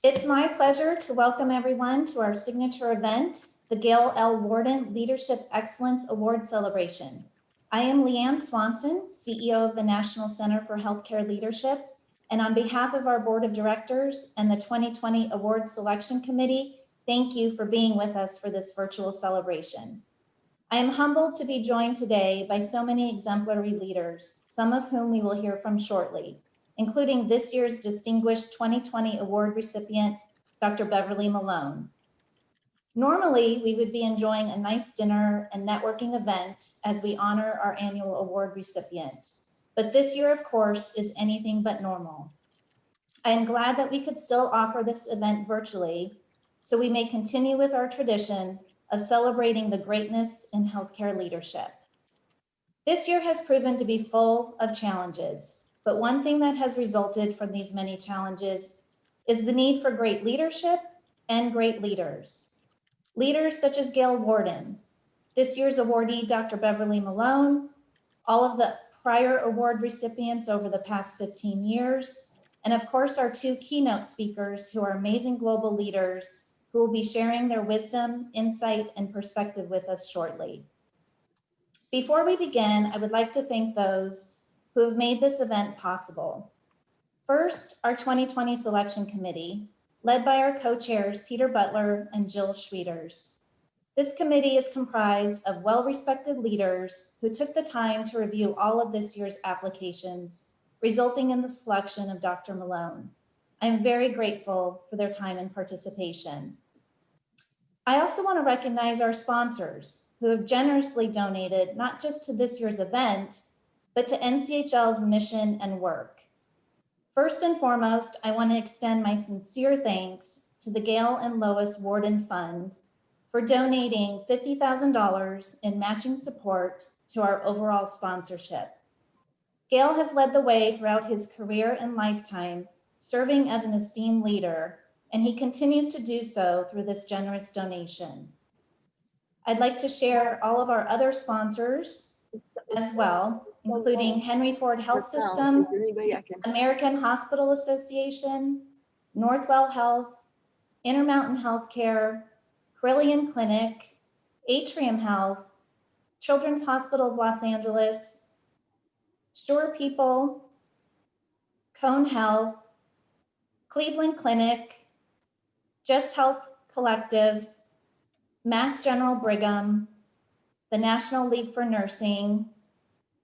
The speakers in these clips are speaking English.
It's my pleasure to welcome everyone to our signature event, the Gail L. Warden Leadership Excellence Award Celebration. I am Leanne Swanson, CEO of the National Center for Healthcare Leadership, and on behalf of our Board of Directors and the 2020 Award Selection Committee, thank you for being with us for this virtual celebration. I am humbled to be joined today by so many exemplary leaders, some of whom we will hear from shortly, including this year's distinguished 2020 award recipient, Dr. Beverly Malone. Normally, we would be enjoying a nice dinner and networking event as we honor our annual award recipient. But this year, of course, is anything but normal. I am glad that we could still offer this event virtually, so we may continue with our tradition of celebrating the greatness in healthcare leadership. This year has proven to be full of challenges, but one thing that has resulted from these many challenges is the need for great leadership and great leaders. Leaders such as Gail Warden, this year's awardee, Dr. Beverly Malone, all of the prior award recipients over the past 15 years, and of course, our two keynote speakers who are amazing global leaders who will be sharing their wisdom, insight, and perspective with us shortly. Before we begin, I would like to thank those who have made this event possible. First, our 2020 Selection Committee, led by our co-chairs, Peter Butler and Jill Schwieters. This committee is comprised of well-respected leaders who took the time to review all of this year's applications, resulting in the selection of Dr. Malone. I am very grateful for their time and participation. I also want to recognize our sponsors who have generously donated not just to this year's event, but to NCHL's mission and work. First and foremost, I want to extend my sincere thanks to the Gail and Lois Warden Fund for donating $50,000 in matching support to our overall sponsorship. Gail has led the way throughout his career and lifetime, serving as an esteemed leader, and he continues to do so through this generous donation. I'd like to share all of our other sponsors as well, including Henry Ford Health System, American Hospital Association, Northwell Health, Intermountain Healthcare, Carillion Clinic, Atrium Health, Children's Hospital of Los Angeles, Sure People, Cone Health, Cleveland Clinic, Just Health Collective, Mass General Brigham, the National League for Nursing,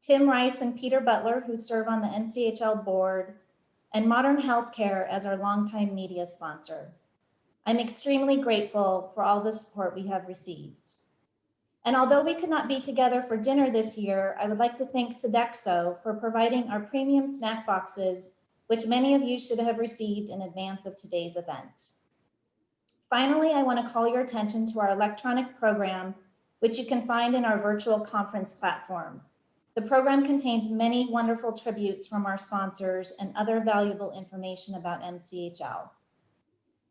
Tim Rice and Peter Butler, who serve on the NCHL board, and Modern Healthcare as our longtime media sponsor. I'm extremely grateful for all the support we have received. And although we could not be together for dinner this year, I would like to thank Sodexo for providing our premium snack boxes, which many of you should have received in advance of today's event. Finally, I want to call your attention to our electronic program, which you can find in our virtual conference platform. The program contains many wonderful tributes from our sponsors and other valuable information about NCHL.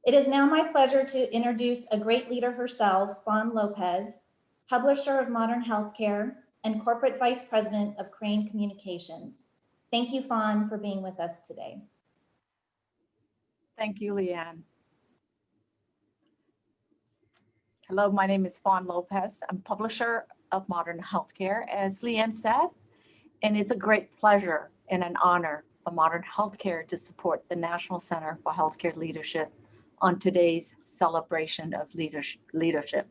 It is now my pleasure to introduce a great leader herself, Fawn Lopez, publisher of Modern Healthcare and corporate vice president of Crane Communications. Thank you, Fawn, for being with us today. Thank you, Leanne. Hello, my name is Fawn Lopez. I'm publisher of Modern Healthcare, as Leanne said, and it's a great pleasure and an honor for Modern Healthcare to support the National Center for Healthcare Leadership on today's celebration of leadership.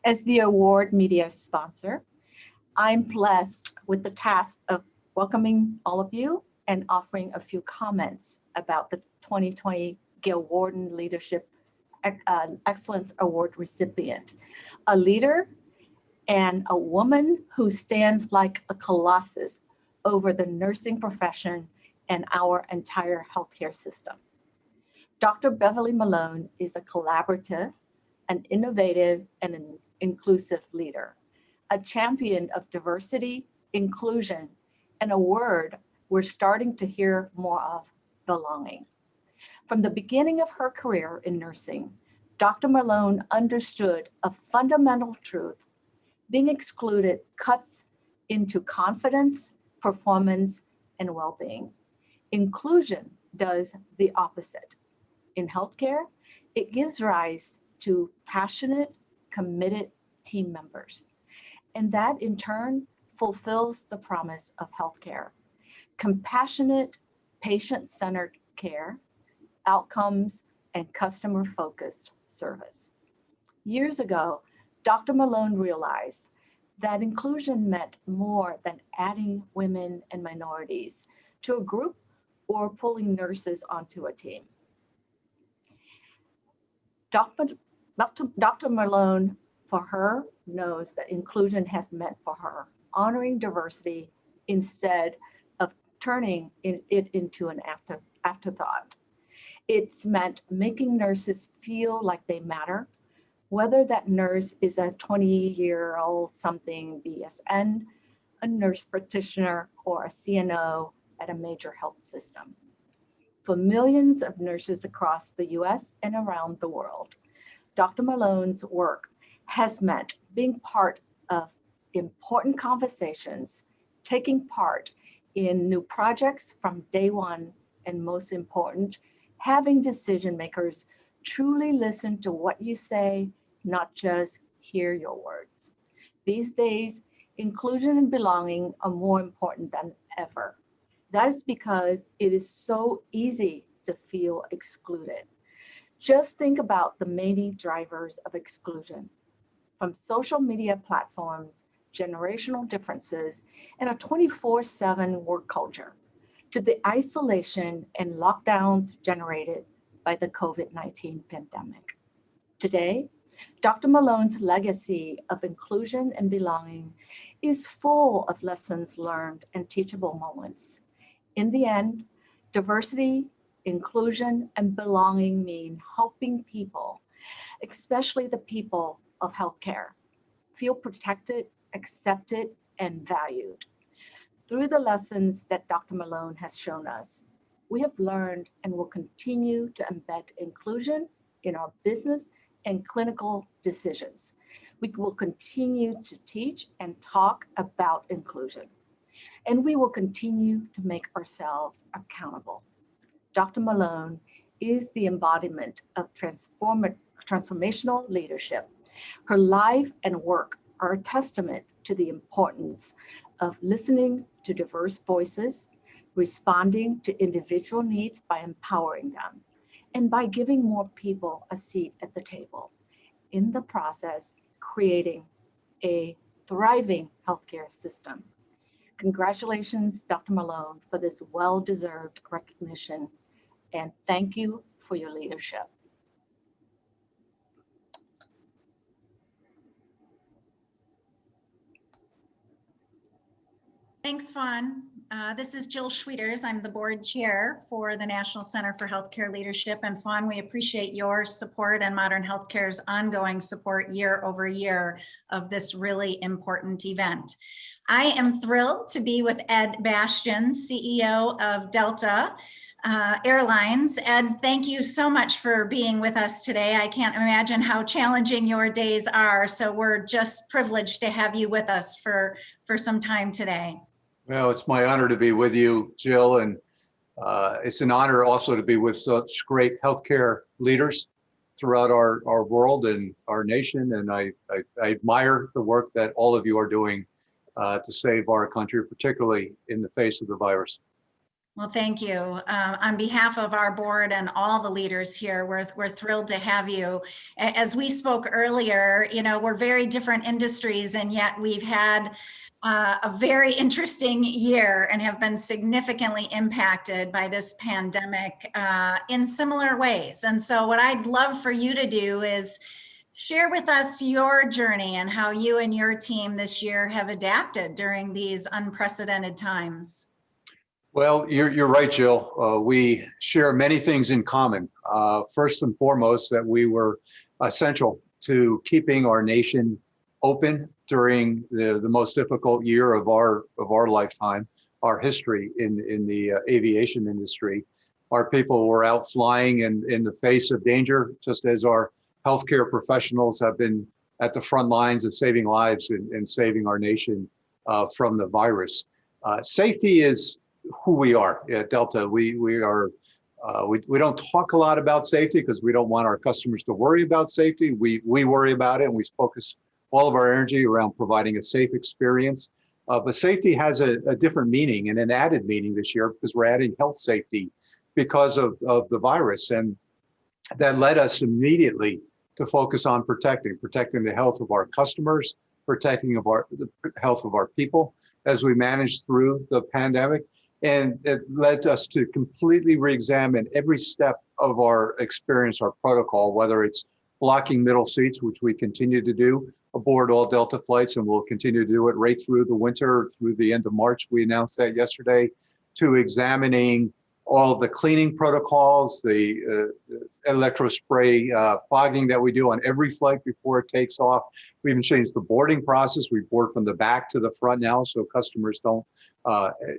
As the award media sponsor, I'm blessed with the task of welcoming all of you and offering a few comments about the 2020 Gail Warden Leadership Excellence Award recipient, a leader and a woman who stands like a colossus over the nursing profession and our entire healthcare system. Dr. Beverly Malone is a collaborative, an innovative, and an inclusive leader, a champion of diversity, inclusion, and a word we're starting to hear more of, belonging. From the beginning of her career in nursing, Dr. Malone understood a fundamental truth: being excluded cuts into confidence, performance, and well-being. Inclusion does the opposite. in healthcare, it gives rise to passionate, committed team members. And that in turn fulfills the promise of healthcare: compassionate, patient-centered care, outcomes, and customer-focused service. Years ago, Dr. Malone realized that inclusion meant more than adding women and minorities to a group or pulling nurses onto a team. Dr. Malone, for her, knows that inclusion has meant for her honoring diversity instead of turning it into an afterthought. It's meant making nurses feel like they matter, whether that nurse is a 20-year-old something BSN, a nurse practitioner, or a CNO at a major health system. For millions of nurses across the US and around the world, Dr. Malone's work has meant being part of important conversations, taking part in new projects from day one, and most important, having decision makers truly listen to what you say, not just hear your words. These days, inclusion and belonging are more important than ever. That is because it is so easy to feel excluded. Just think about the many drivers of exclusion, from social media platforms, generational differences, and a 24/7 work culture, to the isolation and lockdowns generated by the COVID-19 pandemic. Today, Dr. Malone's legacy of inclusion and belonging is full of lessons learned and teachable moments. In the end, diversity, inclusion, and belonging mean helping people, especially the people of healthcare, feel protected, accepted, and valued. Through the lessons that Dr. Malone has shown us, we have learned and will continue to embed inclusion in our business and clinical decisions. We will continue to teach and talk about inclusion, and we will continue to make ourselves accountable. Dr. Malone is the embodiment of transformational leadership. Her life and work are a testament to the importance of listening to diverse voices, responding to individual needs by empowering them, and by giving more people a seat at the table. In the process, creating a thriving healthcare system. Congratulations, Dr. Malone, for this well-deserved recognition, and thank you for your leadership. Thanks, Fawn. This is Jill Schwieters. I'm the board chair for the National Center for Healthcare Leadership. And Fawn, we appreciate your support and Modern Healthcare's ongoing support year over year of this really important event. I am thrilled to be with Ed Bastian, CEO of Delta Airlines. Ed, thank you so much for being with us today. I can't imagine how challenging your days are. So we're just privileged to have you with us for some time today. Well, it's my honor to be with you, Jill, and it's an honor also to be with such great healthcare leaders throughout our world and our nation. And I admire the work that all of you are doing to save our country, particularly in the face of the virus. Well, thank you. On behalf of our board and all the leaders here, we're thrilled to have you. As we spoke earlier, you know, we're very different industries, and yet we've had a very interesting year and have been significantly impacted by this pandemic in similar ways. And so what I'd love for you to do is share with us your journey and how you and your team this year have adapted during these unprecedented times. Well, you're right, Jill. We share many things in common. First and foremost, that we were essential to keeping our nation open during the most difficult year of our lifetime, our history in the aviation industry. Our people were out flying in the face of danger, just as our healthcare professionals have been at the front lines of saving lives and saving our nation from the virus. Safety is who we are at Delta. We are We don't talk a lot about safety because we don't want our customers to worry about safety. We worry about it, and we focus all of our energy around providing a safe experience. But safety has a different meaning and an added meaning this year because we're adding health safety because of the virus. And that led us immediately to focus on protecting the health of our customers, protecting the health of our people as we managed through the pandemic. And it led us to completely re-examine every step of our experience, our protocol, whether it's blocking middle seats, which we continue to do aboard all Delta flights, and we'll continue to do it right through the winter, through the end of March. We announced that yesterday, to examining all of the cleaning protocols, the electrospray fogging that we do on every flight before it takes off. We even changed the boarding process. We board from the back to the front now, so customers don't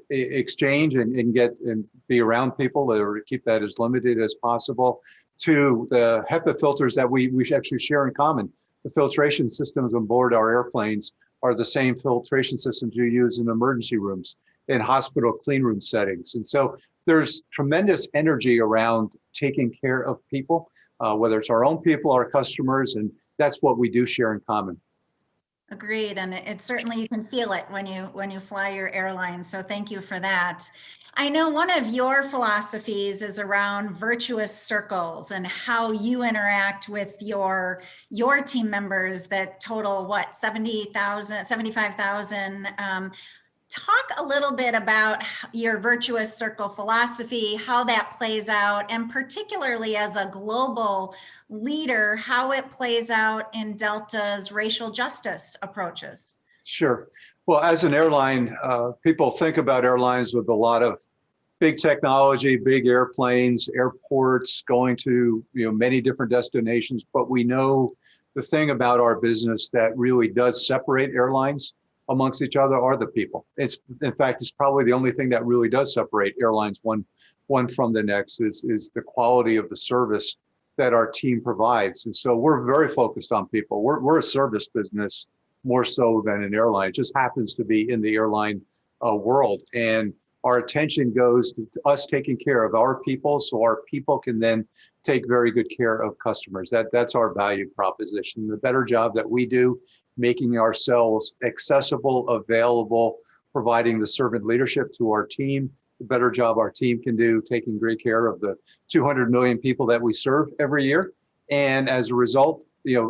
exchange and get and be around people, or keep that as limited as possible. To the HEPA filters that we actually share in common. The filtration systems on board our airplanes are the same filtration systems you use in emergency rooms, in hospital clean room settings. And so there's tremendous energy around taking care of people, whether it's our own people, our customers, and that's what we do share in common. Agreed, and it certainly, you can feel it when you fly your airline. So thank you for that. I know one of your philosophies is around virtuous circles and how you interact with your team members that total what, 70,000, 75,000. Talk a little bit about your virtuous circle philosophy, how that plays out, and particularly as a global leader, how it plays out in Delta's racial justice approaches. Sure. Well, as an airline, people think about airlines with a lot of big technology, big airplanes, airports, going to many different destinations. But we know the thing about our business that really does separate airlines amongst each other are the people. In fact, it's probably the only thing that really does separate airlines one from the next is the quality of the service that our team provides. And so we're very focused on people. We're a service business more so than an airline. It just happens to be in the airline world. And our attention goes to us taking care of our people so our people can then take very good care of customers. That's our value proposition. The better job that we do, making ourselves accessible, available, providing the servant leadership to our team, the better job our team can do taking great care of the 200 million people that we serve every year. And as a result,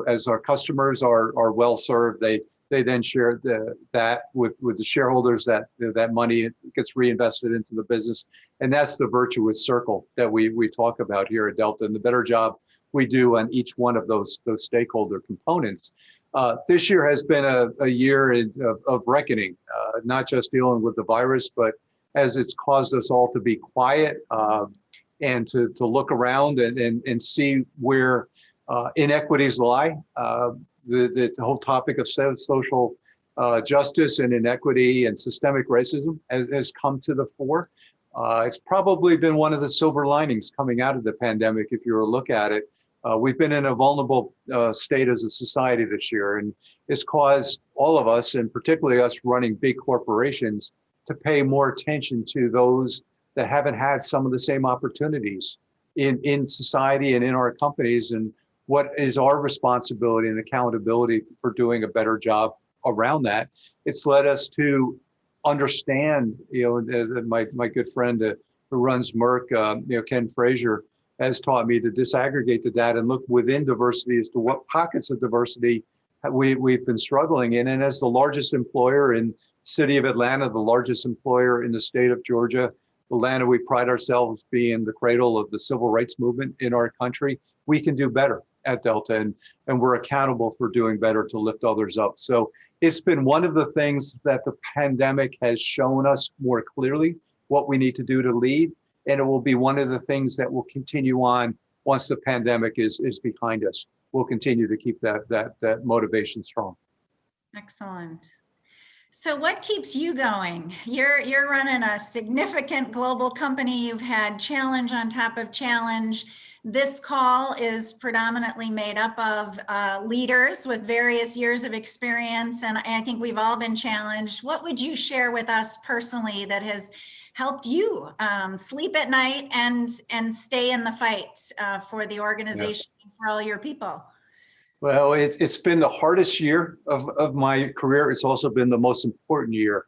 as our customers are well served, they then share that with the shareholders, that money gets reinvested into the business. And that's the virtuous circle that we talk about here at Delta, and the better job we do on each one of those stakeholder components. This year has been a year of reckoning, not just dealing with the virus, but as it's caused us all to be quiet and to look around and see where inequities lie. The whole topic of social justice and inequity and systemic racism has come to the fore. It's probably been one of the silver linings coming out of the pandemic, if you were to look at it. We've been in a vulnerable state as a society this year, and it's caused all of us, and particularly us running big corporations, to pay more attention to those that haven't had some of the same opportunities in society and in our companies, and what is our responsibility and accountability for doing a better job around that. It's led us to understand, as my good friend who runs Merck, Ken Frazier, has taught me to disaggregate the data and look within diversity as to what pockets of diversity we've been struggling in. And as the largest employer in the city of Atlanta, the largest employer in the state of Georgia, Atlanta, we pride ourselves being the cradle of the civil rights movement in our country. We can do better at Delta, and we're accountable for doing better to lift others up. So it's been one of the things that the pandemic has shown us more clearly what we need to do to lead. And it will be one of the things that will continue on once the pandemic is behind us. We'll continue to keep that motivation strong. Excellent. So what keeps you going? You're running a significant global company. You've had challenge on top of challenge. This call is predominantly made up of leaders with various years of experience, and I think we've all been challenged. What would you share with us personally that has helped you sleep at night and stay in the fight for the organization, and for all your people. Well, it's been the hardest year of my career. It's also been the most important year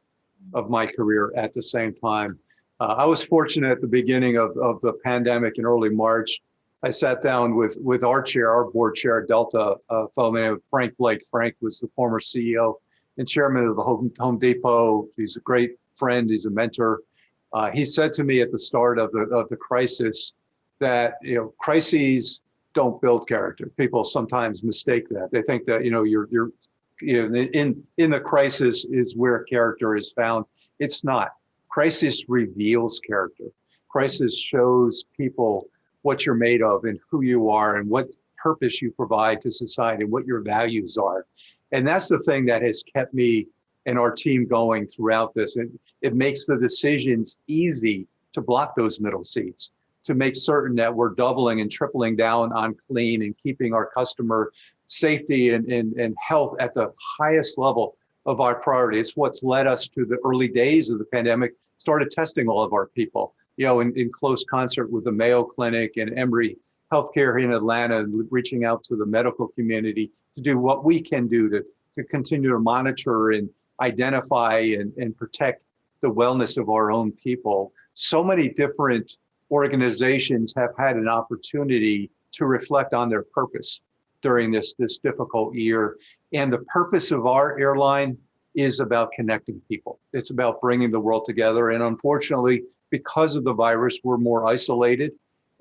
of my career at the same time. I was fortunate at the beginning of the pandemic in early March. I sat down with our chair, our board chair, Delta, a fellow named Frank Blake. Frank was the former CEO and chairman of the Home Depot. He's a great friend. He's a mentor. He said to me at the start of the crisis that, crises don't build character. People sometimes mistake that. They think that, you're in the crisis is where character is found. It's not. Crisis reveals character. Crisis shows people what you're made of and who you are and what purpose you provide to society and what your values are. And that's the thing that has kept me and our team going throughout this. It makes the decisions easy to block those middle seats, to make certain that we're doubling and tripling down on clean and keeping our customer safety and health at the highest level of our priority. It's what's led us to the early days of the pandemic, started testing all of our people, in close concert with the Mayo Clinic and Emory Healthcare in Atlanta, and reaching out to the medical community to do what we can do to continue to monitor and identify and protect the wellness of our own people. So many different organizations have had an opportunity to reflect on their purpose during this difficult year. And the purpose of our airline is about connecting people. It's about bringing the world together. And unfortunately, because of the virus, we're more isolated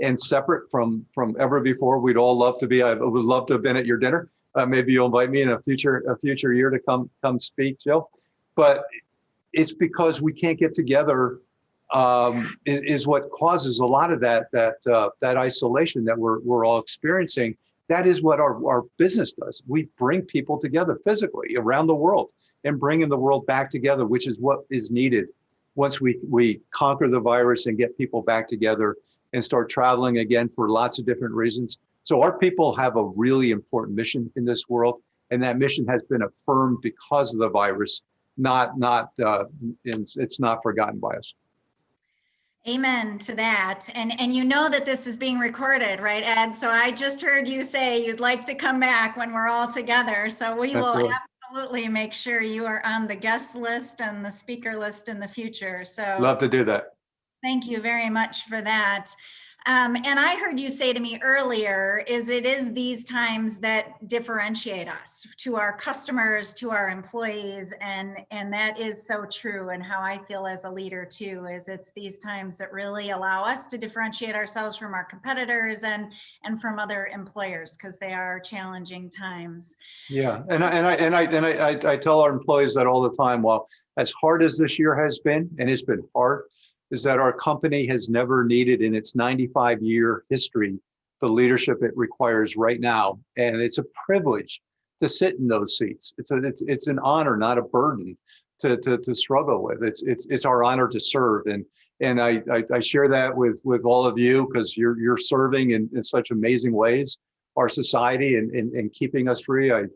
and separate from ever before. We'd all love to be. I would love to have been at your dinner. Maybe you'll invite me in a future year to come speak, Jill. But it's because we can't get together is what causes a lot of that isolation that we're all experiencing. That is what our business does. We bring people together physically around the world and bringing the world back together, which is what is needed once we conquer the virus and get people back together and start traveling again for lots of different reasons. So our people have a really important mission in this world, and that mission has been affirmed because of the virus. It's not forgotten by us. Amen to that. And you know that this is being recorded, right, Ed? So I just heard you say you'd like to come back when we're all together. So we will absolutely make sure you are on the guest list and the speaker list in the future. So love to do that. Thank you very much for that. And I heard you say to me earlier, it is these times that differentiate us to our customers, to our employees, and that is so true. And how I feel as a leader too, is it's these times that really allow us to differentiate ourselves from our competitors and from other employers, because they are challenging times. Yeah, and I tell our employees that all the time. While as hard as this year has been, and it's been hard, is that our company has never needed in its 95-year history the leadership it requires right now. And it's a privilege to sit in those seats. It's an honor, not a burden to struggle with. It's our honor to serve. And I share that with all of you, because you're serving in such amazing ways our society and keeping us free. I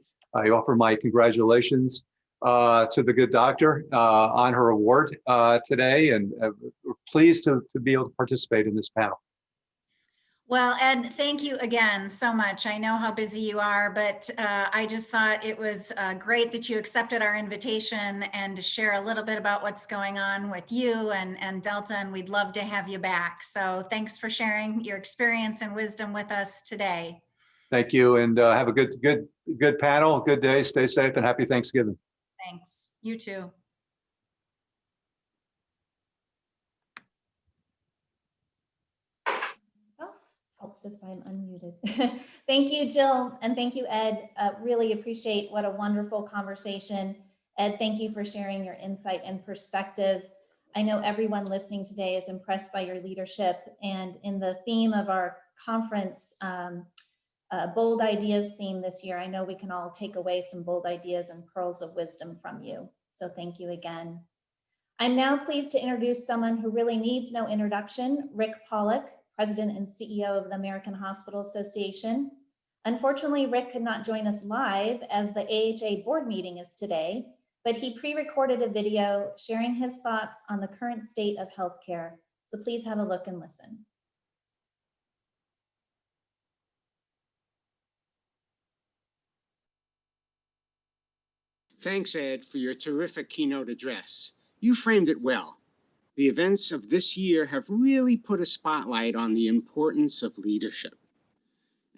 offer my congratulations to the good doctor on her award today, and we're pleased to be able to participate in this panel. Well, Ed, thank you again so much. I know how busy you are, but I just thought it was great that you accepted our invitation and to share a little bit about what's going on with you and Delta, and we'd love to have you back. So thanks for sharing your experience and wisdom with us today. Thank you, and have a good panel, good day, stay safe, and happy Thanksgiving. Thanks. You too. Helps if I'm unmuted. Thank you, Jill, and thank you, Ed. Really appreciate what a wonderful conversation. Ed, thank you for sharing your insight and perspective. I know everyone listening today is impressed by your leadership, and in the theme of our conference, bold ideas theme this year, I know we can all take away some bold ideas and pearls of wisdom from you. So thank you again. I'm now pleased to introduce someone who really needs no introduction, Rick Pollock, President and CEO of the American Hospital Association. Unfortunately, Rick could not join us live as the AHA board meeting is today, but he pre-recorded a video sharing his thoughts on the current state of healthcare. So please have a look and listen. Thanks, Ed, for your terrific keynote address. You framed it well. The events of this year have really put a spotlight on the importance of leadership.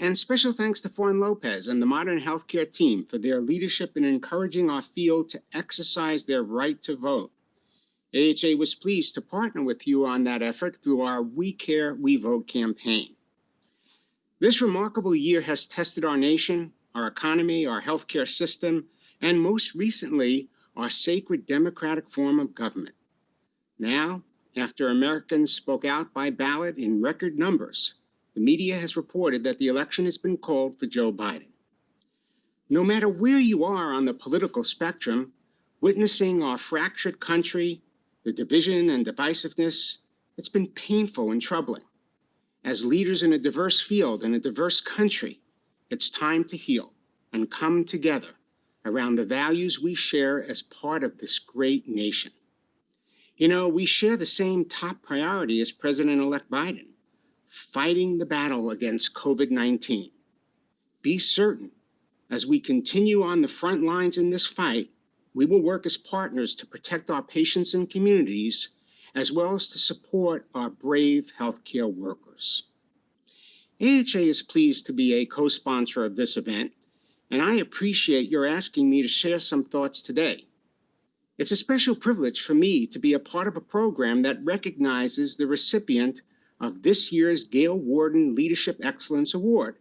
And special thanks to Juan Lopez and the Modern Healthcare team for their leadership in encouraging our field to exercise their right to vote. AHA was pleased to partner with you on that effort through our We Care, We Vote campaign. This remarkable year has tested our nation, our economy, our healthcare system, and most recently, our sacred democratic form of government. Now, after Americans spoke out by ballot in record numbers, the media has reported that the election has been called for Joe Biden. No matter where you are on the political spectrum, witnessing our fractured country, the division and divisiveness, it's been painful and troubling. As leaders in a diverse field and a diverse country, it's time to heal and come together around the values we share as part of this great nation. You know, we share the same top priority as President-elect Biden, fighting the battle against COVID-19. Be certain, as we continue on the front lines in this fight, we will work as partners to protect our patients and communities, as well as to support our brave healthcare workers. AHA is pleased to be a co-sponsor of this event, and I appreciate your asking me to share some thoughts today. It's a special privilege for me to be a part of a program that recognizes the recipient of this year's Gail Warden Leadership Excellence Award,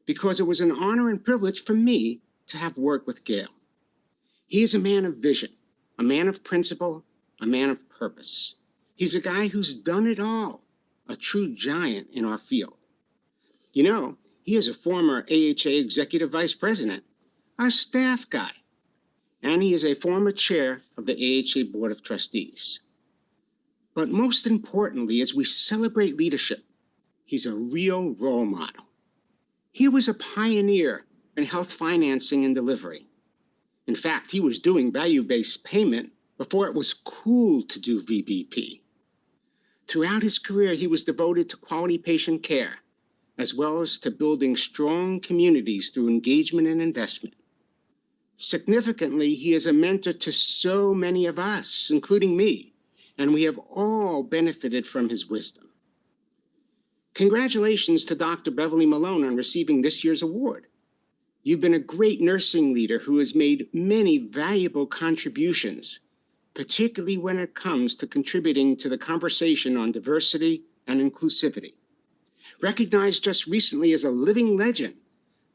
because it was an honor and privilege for me to have worked with Gail. He is a man of vision, a man of principle, a man of purpose. He's a guy who's done it all, a true giant in our field. You know, he is a former AHA Executive Vice President, a staff guy, and he is a former chair of the AHA Board of Trustees. But most importantly, as we celebrate leadership, he's a real role model. He was a pioneer in health financing and delivery. In fact, he was doing value-based payment before it was cool to do VBP. Throughout his career, he was devoted to quality patient care, as well as to building strong communities through engagement and investment. Significantly, he is a mentor to so many of us, including me, and we have all benefited from his wisdom. Congratulations to Dr. Beverly Malone on receiving this year's award. You've been a great nursing leader who has made many valuable contributions, particularly when it comes to contributing to the conversation on diversity and inclusivity. Recognized just recently as a living legend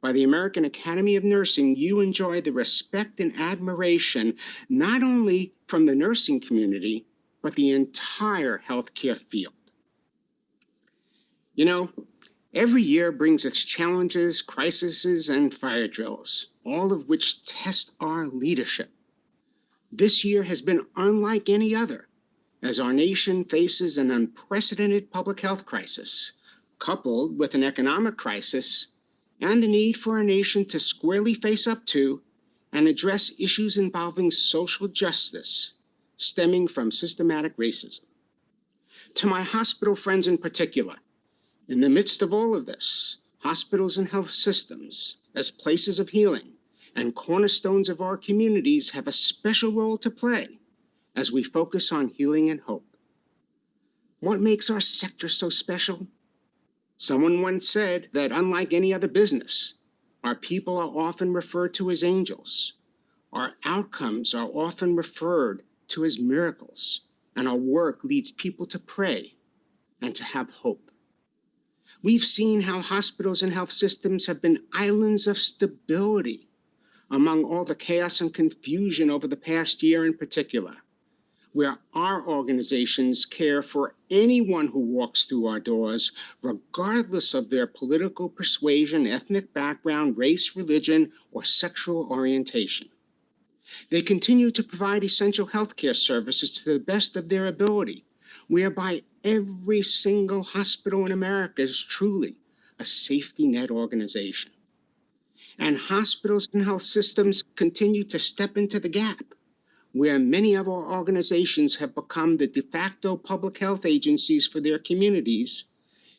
by the American Academy of Nursing, you enjoy the respect and admiration not only from the nursing community, but the entire healthcare field. You know, every year brings its challenges, crises, and fire drills, all of which test our leadership. This year has been unlike any other, as our nation faces an unprecedented public health crisis, coupled with an economic crisis and the need for our nation to squarely face up to and address issues involving social justice stemming from systematic racism. To my hospital friends in particular, in the midst of all of this, hospitals and health systems, as places of healing and cornerstones of our communities, have a special role to play as we focus on healing and hope. What makes our sector so special? Someone once said that unlike any other business, our people are often referred to as angels. Our outcomes are often referred to as miracles, and our work leads people to pray and to have hope. We've seen how hospitals and health systems have been islands of stability among all the chaos and confusion over the past year in particular, where our organizations care for anyone who walks through our doors, regardless of their political persuasion, ethnic background, race, religion, or sexual orientation. They continue to provide essential healthcare services to the best of their ability, whereby every single hospital in America is truly a safety net organization. And hospitals and health systems continue to step into the gap, where many of our organizations have become the de facto public health agencies for their communities,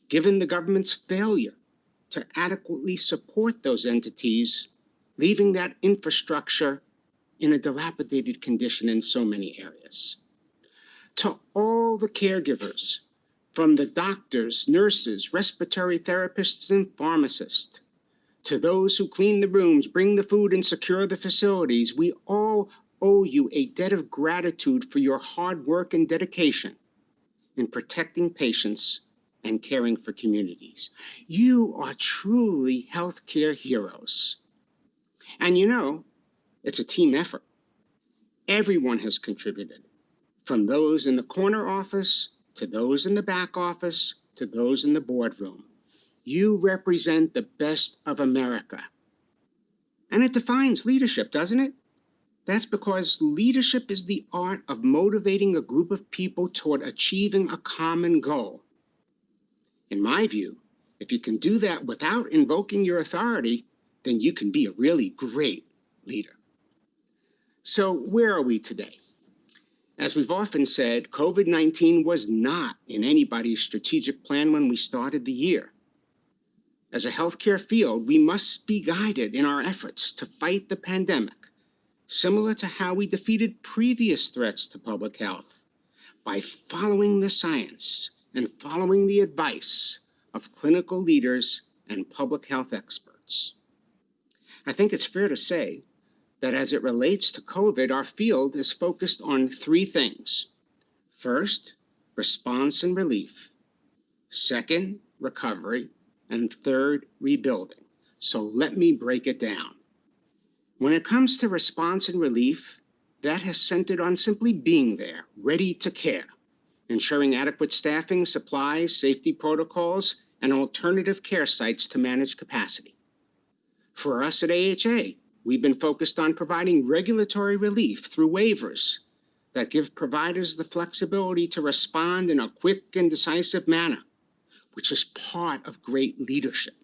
given the government's failure to adequately support those entities, leaving that infrastructure in a dilapidated condition in so many areas. To all the caregivers, from the doctors, nurses, respiratory therapists, and pharmacists, to those who clean the rooms, bring the food, and secure the facilities, we all owe you a debt of gratitude for your hard work and dedication in protecting patients and caring for communities. You are truly healthcare heroes. And you know, it's a team effort. Everyone has contributed, from those in the corner office, to those in the back office, to those in the boardroom. You represent the best of America. And it defines leadership, doesn't it? That's because leadership is the art of motivating a group of people toward achieving a common goal. In my view, if you can do that without invoking your authority, then you can be a really great leader. So where are we today? As we've often said, COVID-19 was not in anybody's strategic plan when we started the year. As a healthcare field, we must be guided in our efforts to fight the pandemic, similar to how we defeated previous threats to public health, by following the science and following the advice of clinical leaders and public health experts. I think it's fair to say that as it relates to COVID, our field is focused on three things. First, response and relief. Second, recovery. And third, rebuilding. So let me break it down. When it comes to response and relief, that has centered on simply being there, ready to care, ensuring adequate staffing, supplies, safety protocols, and alternative care sites to manage capacity. For us at AHA, we've been focused on providing regulatory relief through waivers that give providers the flexibility to respond in a quick and decisive manner, which is part of great leadership.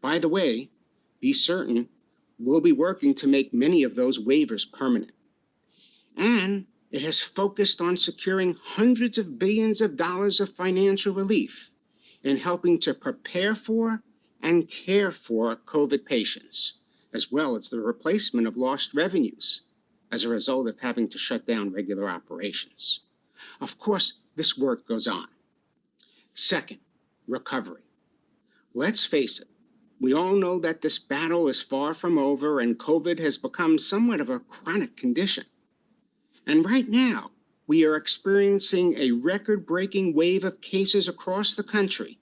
By the way, be certain we'll be working to make many of those waivers permanent. And it has focused on securing hundreds of billions of dollars of financial relief in helping to prepare for and care for COVID patients, as well as the replacement of lost revenues as a result of having to shut down regular operations. Of course, this work goes on. Second, recovery. Let's face it, we all know that this battle is far from over and COVID has become somewhat of a chronic condition. And right now, we are experiencing a record-breaking wave of cases across the country,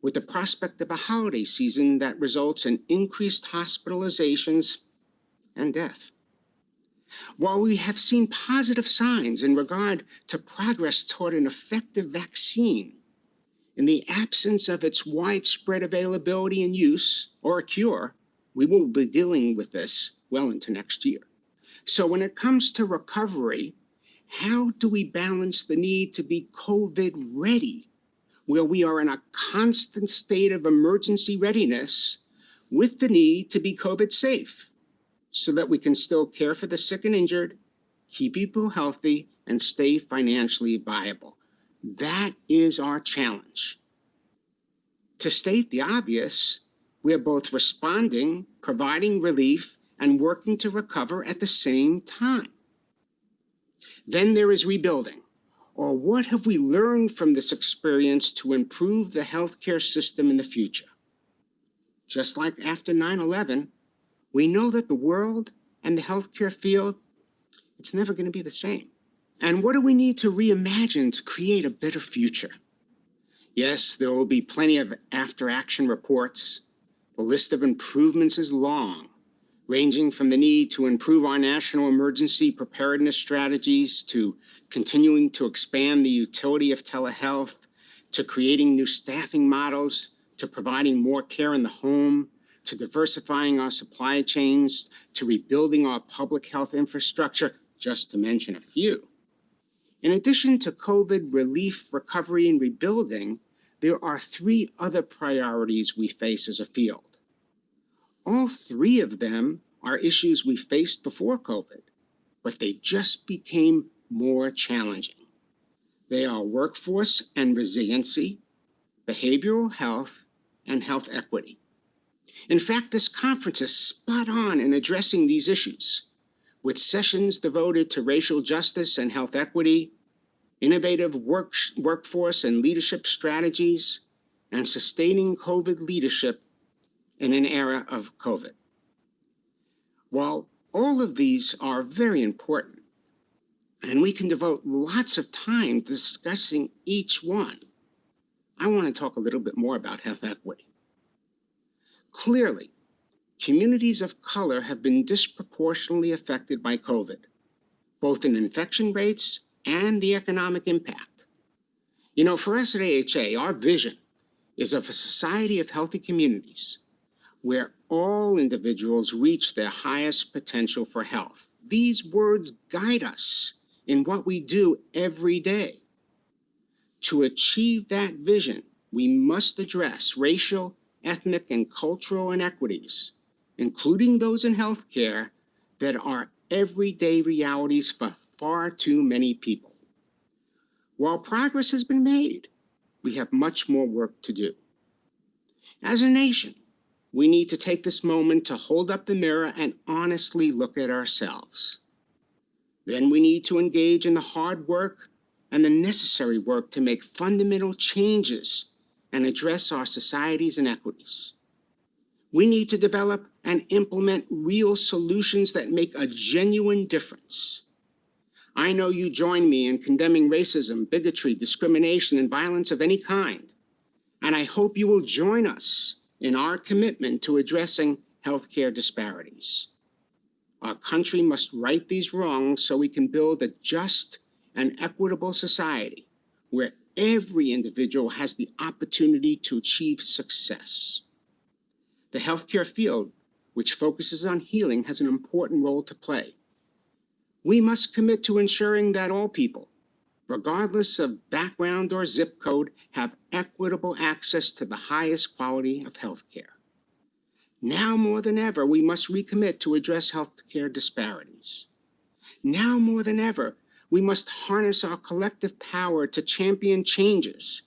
with the prospect of a holiday season that results in increased hospitalizations and death. While we have seen positive signs in regard to progress toward an effective vaccine, in the absence of its widespread availability and use, or a cure, we will be dealing with this well into next year. So when it comes to recovery, how do we balance the need to be COVID ready, where we are in a constant state of emergency readiness, with the need to be COVID safe, so that we can still care for the sick and injured, keep people healthy, and stay financially viable? That is our challenge. To state the obvious, we are both responding, providing relief, and working to recover at the same time. Then there is rebuilding, or what have we learned from this experience to improve the healthcare system in the future? Just like after 9/11, we know that the world and the healthcare field, it's never going to be the same. And what do we need to reimagine to create a better future? Yes, there will be plenty of after-action reports. The list of improvements is long, ranging from the need to improve our national emergency preparedness strategies, to continuing to expand the utility of telehealth, to creating new staffing models, to providing more care in the home, to diversifying our supply chains, to rebuilding our public health infrastructure, just to mention a few. In addition to COVID relief, recovery, and rebuilding, there are three other priorities we face as a field. All three of them are issues we faced before COVID, but they just became more challenging. They are workforce and resiliency, behavioral health, and health equity. In fact, this conference is spot on in addressing these issues, with sessions devoted to racial justice and health equity, innovative workforce and leadership strategies, and sustaining COVID leadership in an era of COVID. While all of these are very important, and we can devote lots of time discussing each one, I want to talk a little bit more about health equity. Clearly, communities of color have been disproportionately affected by COVID, both in infection rates and the economic impact. You know, for us at AHA, our vision is of a society of healthy communities where all individuals reach their highest potential for health. These words guide us in what we do every day. To achieve that vision, we must address racial, ethnic, and cultural inequities, including those in healthcare that are everyday realities for far too many people. While progress has been made, we have much more work to do. As a nation, we need to take this moment to hold up the mirror and honestly look at ourselves. Then we need to engage in the hard work and the necessary work to make fundamental changes and address our society's inequities. We need to develop and implement real solutions that make a genuine difference. I know you join me in condemning racism, bigotry, discrimination, and violence of any kind, and I hope you will join us in our commitment to addressing healthcare disparities. Our country must right these wrongs so we can build a just and equitable society where every individual has the opportunity to achieve success. The healthcare field, which focuses on healing, has an important role to play. We must commit to ensuring that all people, regardless of background or zip code, have equitable access to the highest quality of healthcare. Now more than ever, we must recommit to address healthcare disparities. Now more than ever, we must harness our collective power to champion changes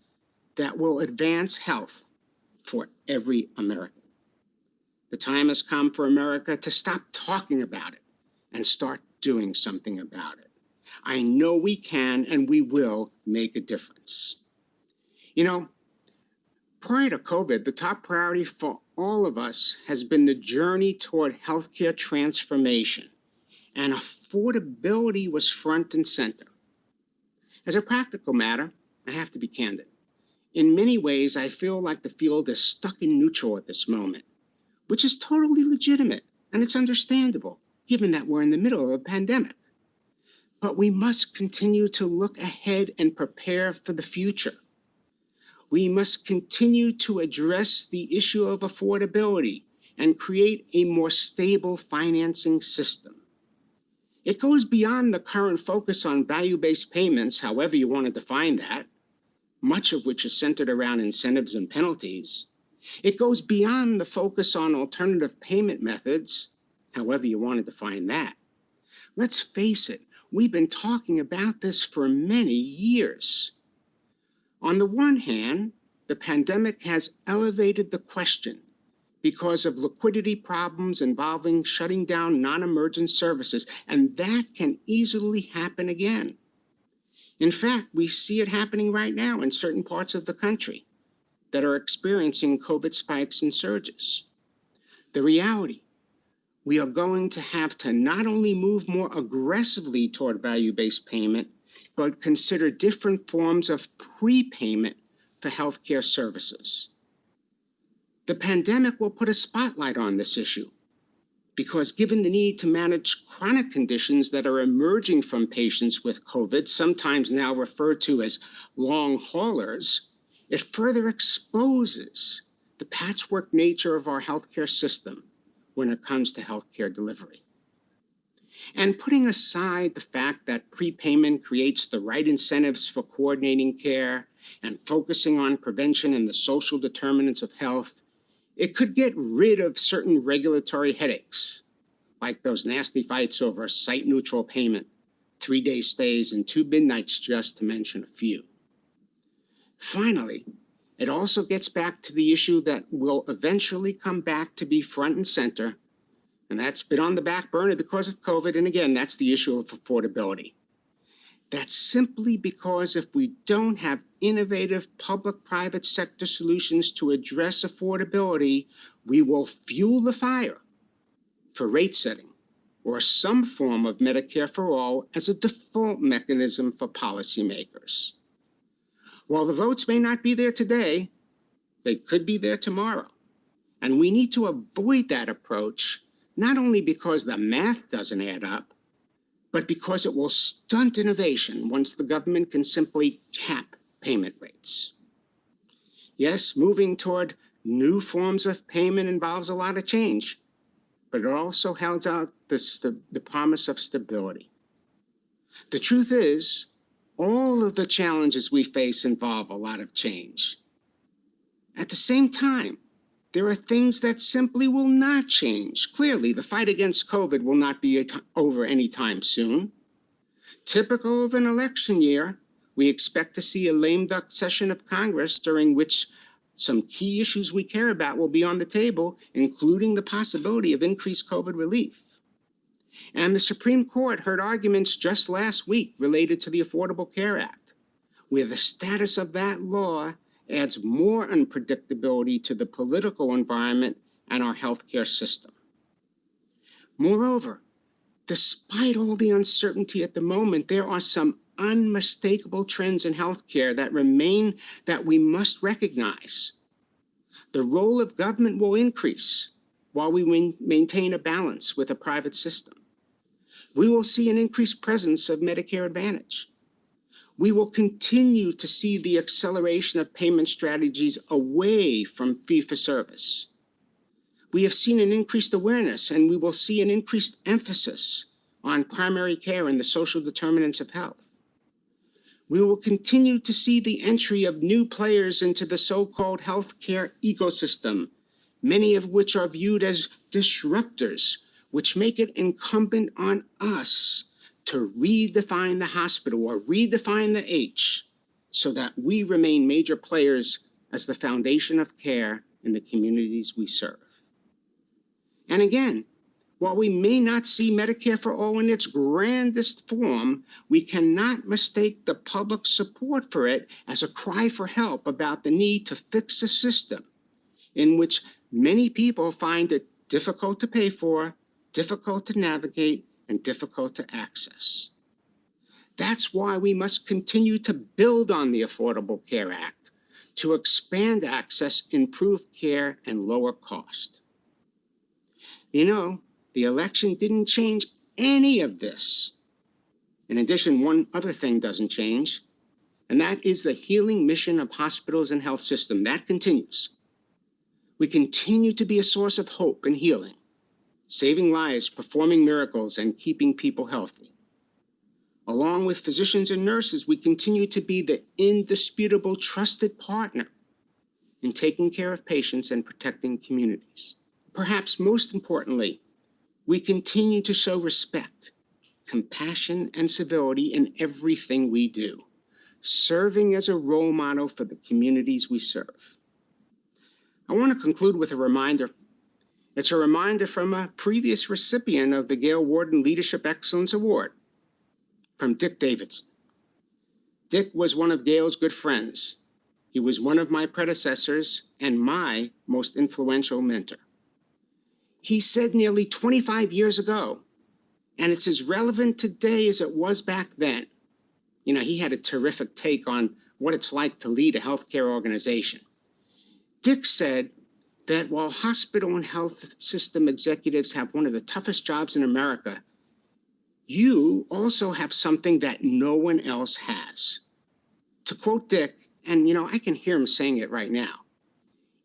that will advance health for every American. The time has come for America to stop talking about it and start doing something about it. I know we can and we will make a difference. You know, prior to COVID, the top priority for all of us has been the journey toward healthcare transformation, and affordability was front and center. As a practical matter, I have to be candid. In many ways, I feel like the field is stuck in neutral at this moment, which is totally legitimate, and it's understandable, given that we're in the middle of a pandemic. But we must continue to look ahead and prepare for the future. We must continue to address the issue of affordability and create a more stable financing system. It goes beyond the current focus on value-based payments, however you want to define that, much of which is centered around incentives and penalties. It goes beyond the focus on alternative payment methods, however you want to define that. Let's face it, we've been talking about this for many years. On the one hand, the pandemic has elevated the question because of liquidity problems involving shutting down non-emergent services, and that can easily happen again. In fact, we see it happening right now in certain parts of the country that are experiencing COVID spikes and surges. The reality, we are going to have to not only move more aggressively toward value-based payment, but consider different forms of prepayment for healthcare services. The pandemic will put a spotlight on this issue because given the need to manage chronic conditions that are emerging from patients with COVID, sometimes now referred to as long haulers, it further exposes the patchwork nature of our healthcare system when it comes to healthcare delivery. And putting aside the fact that prepayment creates the right incentives for coordinating care and focusing on prevention and the social determinants of health, it could get rid of certain regulatory headaches, like those nasty fights over site-neutral payment, 3-day stays, and 2 midnights, just to mention a few. Finally, it also gets back to the issue that will eventually come back to be front and center, and that's been on the back burner because of COVID, and again, that's the issue of affordability. That's simply because if we don't have innovative public-private sector solutions to address affordability, we will fuel the fire for rate setting or some form of Medicare for all as a default mechanism for policymakers. While the votes may not be there today, they could be there tomorrow. And we need to avoid that approach, not only because the math doesn't add up, but because it will stunt innovation once the government can simply cap payment rates. Yes, moving toward new forms of payment involves a lot of change, but it also holds out the promise of stability. The truth is, all of the challenges we face involve a lot of change. At the same time, there are things that simply will not change. Clearly, the fight against COVID will not be over anytime soon. Typical of an election year, we expect to see a lame duck session of Congress during which some key issues we care about will be on the table, including the possibility of increased COVID relief. And the Supreme Court heard arguments just last week related to the Affordable Care Act, where the status of that law adds more unpredictability to the political environment and our healthcare system. Moreover, despite all the uncertainty at the moment, there are some unmistakable trends in healthcare that remain that we must recognize. The role of government will increase while we maintain a balance with a private system. We will see an increased presence of Medicare Advantage. We will continue to see the acceleration of payment strategies away from fee-for-service. We have seen an increased awareness, and we will see an increased emphasis on primary care and the social determinants of health. We will continue to see the entry of new players into the so-called healthcare ecosystem, many of which are viewed as disruptors, which make it incumbent on us to redefine the hospital or redefine the H so that we remain major players as the foundation of care in the communities we serve. And again, while we may not see Medicare for all in its grandest form, we cannot mistake the public support for it as a cry for help about the need to fix a system in which many people find it difficult to pay for, difficult to navigate, and difficult to access. That's why we must continue to build on the Affordable Care Act to expand access, improve care, and lower cost. You know, the election didn't change any of this. In addition, one other thing doesn't change, and that is the healing mission of hospitals and health system. That continues. We continue to be a source of hope and healing, saving lives, performing miracles, and keeping people healthy. Along with physicians and nurses, we continue to be the indisputable trusted partner in taking care of patients and protecting communities. Perhaps most importantly, we continue to show respect, compassion, and civility in everything we do, serving as a role model for the communities we serve. I want to conclude with a reminder. It's a reminder from a previous recipient of the Gail Warden Leadership Excellence Award, from Dick Davidson. Dick was one of Gail's good friends. He was one of my predecessors and my most influential mentor. He said nearly 25 years ago, and it's as relevant today as it was back then. You know, he had a terrific take on what it's like to lead a healthcare organization. Dick said that while hospital and health system executives have one of the toughest jobs in America, you also have something that no one else has. To quote Dick, and you know, I can hear him saying it right now,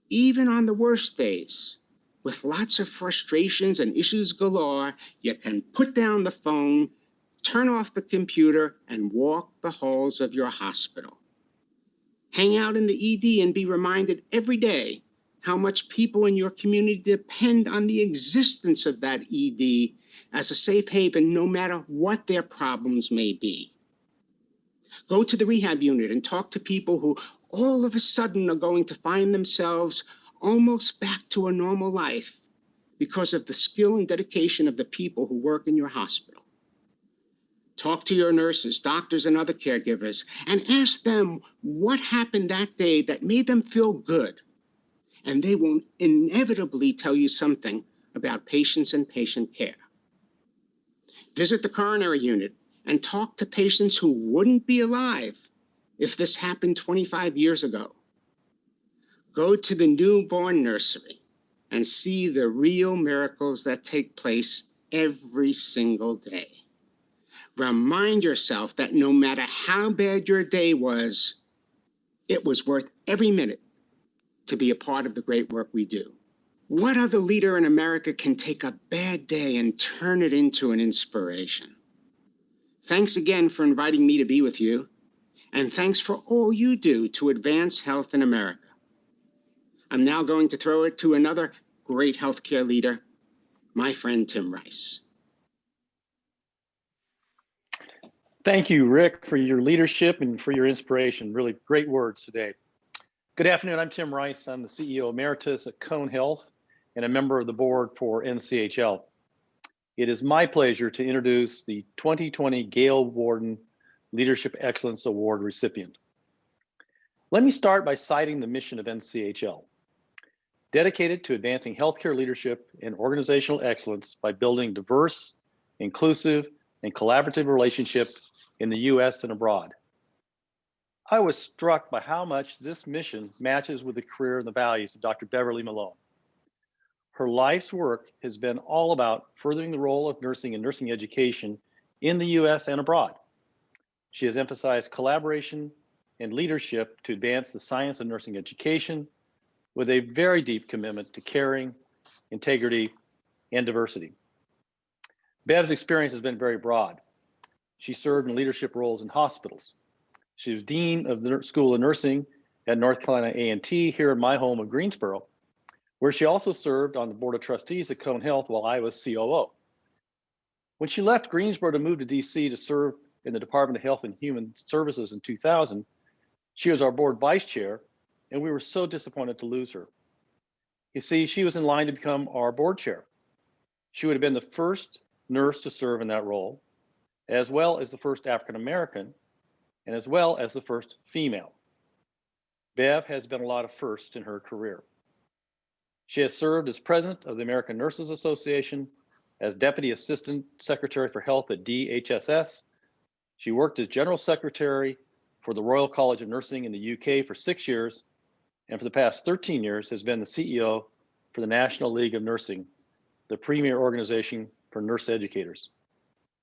even on the worst days, with lots of frustrations and issues galore, you can put down the phone, turn off the computer, and walk the halls of your hospital. Hang out in the ED and be reminded every day how much people in your community depend on the existence of that ED as a safe haven no matter what their problems may be. Go to the rehab unit and talk to people who all of a sudden are going to find themselves almost back to a normal life because of the skill and dedication of the people who work in your hospital. Talk to your nurses, doctors, and other caregivers, and ask them what happened that day that made them feel good. And they will inevitably tell you something about patients and patient care. Visit the coronary unit and talk to patients who wouldn't be alive if this happened 25 years ago. Go to the newborn nursery and see the real miracles that take place every single day. Remind yourself that no matter how bad your day was, it was worth every minute to be a part of the great work we do. What other leader in America can take a bad day and turn it into an inspiration? Thanks again for inviting me to be with you, and thanks for all you do to advance health in America. I'm now going to throw it to another great healthcare leader, my friend Tim Rice. Thank you, Rick, for your leadership and for your inspiration. Really great words today. Good afternoon. I'm Tim Rice. I'm the CEO Emeritus at Cone Health and a member of the board for NCHL. It is my pleasure to introduce the 2020 Gail Warden Leadership Excellence Award recipient. Let me start by citing the mission of NCHL, dedicated to advancing healthcare leadership and organizational excellence by building diverse, inclusive, and collaborative relationship in the US and abroad. I was struck by how much this mission matches with the career and the values of Dr. Beverly Malone. Her life's work has been all about furthering the role of nursing and nursing education in the US and abroad. She has emphasized collaboration and leadership to advance the science of nursing education with a very deep commitment to caring, integrity, and diversity. Bev's experience has been very broad. She served in leadership roles in hospitals. She was Dean of the School of Nursing at North Carolina A&T here in my home of Greensboro, where she also served on the Board of Trustees at Cone Health while I was COO. When she left Greensboro to move to DC to serve in the Department of Health and Human Services in 2000, she was our board vice chair, and we were so disappointed to lose her. You see, she was in line to become our board chair. She would have been the first nurse to serve in that role, as well as the first African-American, and as well as the first female. Bev has been a lot of firsts in her career. She has served as president of the American Nurses Association, as deputy assistant secretary for health at DHSS. She worked as general secretary for the Royal College of Nursing in the UK for 6 years, and for the past 13 years has been the CEO for the National League of Nursing, the premier organization for nurse educators.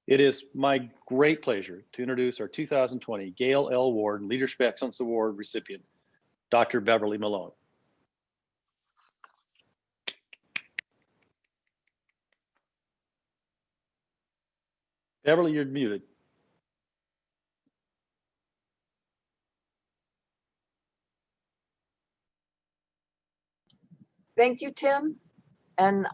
It is my great pleasure to introduce our 2020 Gail L. Warden Leadership Excellence Award recipient, Dr. Beverly Malone. Beverly, you're muted. Thank you, Tim. And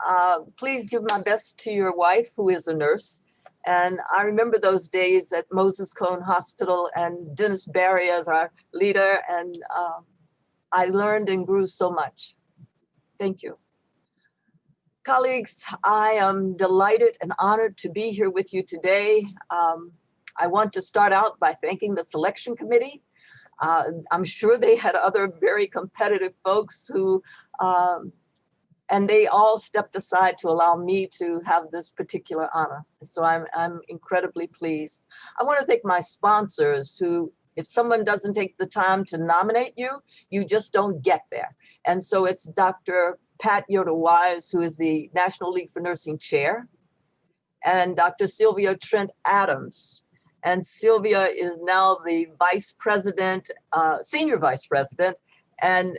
please give my best to your wife, who is a nurse. And I remember those days at Moses Cone Hospital and Dennis Barry as our leader. And I learned and grew so much. Thank you. Colleagues, I am delighted and honored to be here with you today. I want to start out by thanking the selection committee. I'm sure they had other very competitive folks who, and they all stepped aside to allow me to have this particular honor. So I'm incredibly pleased. I want to thank my sponsors who, if someone doesn't take the time to nominate you, you just don't get there. And so it's Dr. Pat Yoder-Wise, who is the National League for Nursing chair, and Dr. Sylvia Trent Adams. And Sylvia is now the vice president, senior vice president, and